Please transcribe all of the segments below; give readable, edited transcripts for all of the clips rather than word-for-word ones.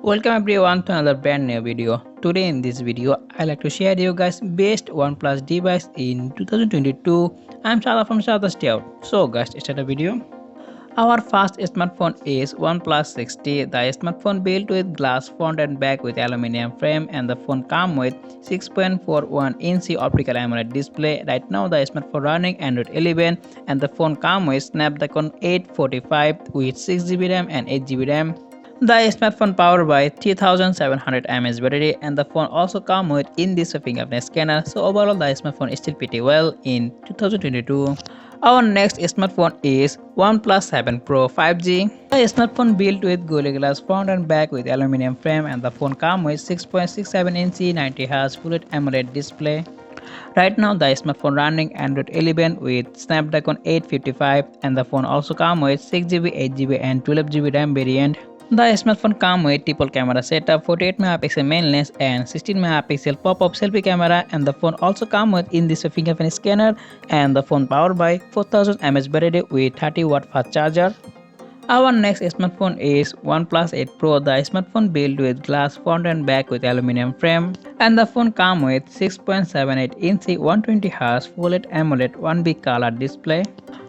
Welcome everyone to another brand new video. Today in this video, I like to share you guys best OnePlus device in 2022. I'm Shala from SHADAT'S Dayout. So guys, start the video. Our first smartphone is OnePlus 60. The smartphone built with glass front and back with aluminum frame, and the phone comes with 6.41-inch optical AMOLED display. Right now the smartphone running Android 11 and the phone comes with Snapdragon 845 with 6GB RAM and 8GB RAM. The smartphone powered by 3700 mAh battery, and the phone also comes with in-display fingerprint scanner. So overall the smartphone is still pretty well in 2022. Our next smartphone is OnePlus 7 Pro 5G. The smartphone built with Gorilla Glass front and back with aluminum frame, and the phone comes with 6.67-inch 90Hz Full HD AMOLED display. Right now the smartphone running Android 11 with Snapdragon 855, and the phone also comes with 6GB, 8GB and 12GB RAM variant. The smartphone comes with triple camera setup, 48MP main lens and 16MP pop-up selfie camera, and the phone also comes with in-display fingerprint scanner, and the phone powered by 4000 mAh battery with 30W fast charger. Our next smartphone is OnePlus 8 Pro. The smartphone built with glass front and back with aluminum frame, and the phone comes with 6.78-inch 120Hz Full HD AMOLED 1B color display.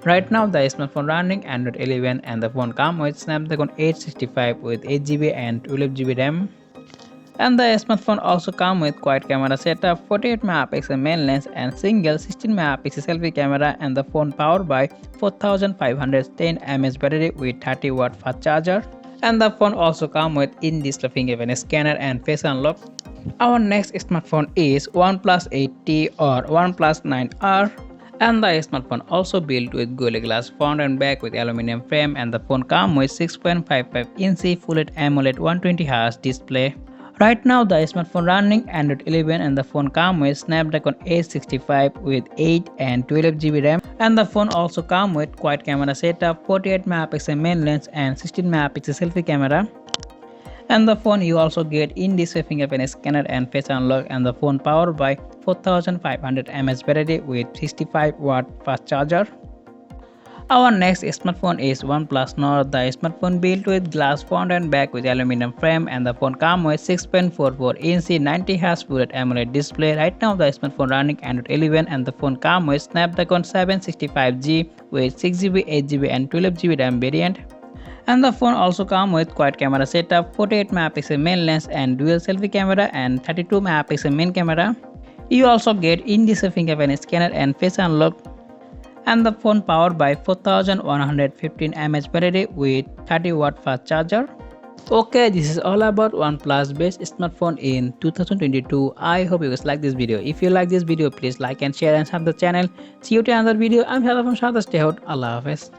Right now the smartphone running Android 11 and the phone comes with Snapdragon 865 with 8GB and 12GB RAM. And the smartphone also comes with quad camera setup, 48MP main lens and single 16MP selfie camera, and the phone powered by 4510 mAh battery with 30W fast charger. And the phone also comes with in-display fingerprint scanner and face unlock. Our next smartphone is OnePlus 8T or OnePlus 9R. And the smartphone also built with Gorilla Glass front and back with aluminum frame, and the phone comes with 6.55-inch Full HD AMOLED 120Hz display. Right now the smartphone running Android 11 and the phone comes with Snapdragon 865 with 8 and 12GB RAM, and the phone also comes with quad camera setup, 48MP main lens and 16MP selfie camera. And the phone you also get in-display fingerprint scanner and face unlock, and the phone powered by 4500 mAh battery with 65W fast charger. Our next smartphone is OnePlus Nord. The smartphone built with glass front and back with aluminum frame, and the phone comes with 6.44-inch 90Hz Full HD AMOLED display. Right now the smartphone running Android 11 and the phone comes with Snapdragon 765G with 6GB, 8GB and 12GB RAM variant. And the phone also comes with quad camera setup, 48MP main lens and dual selfie camera and 32MP main camera. You also get in-display fingerprint scanner and face unlock. And the phone powered by 4115 mAh battery with 30W fast charger. Okay, this is all about OnePlus best smartphone in 2022. I hope you guys like this video. If you like this video, please like and share and sub the channel. See you to another video. I'm Shala from SHADAT'S Dayout. Allah Hafiz.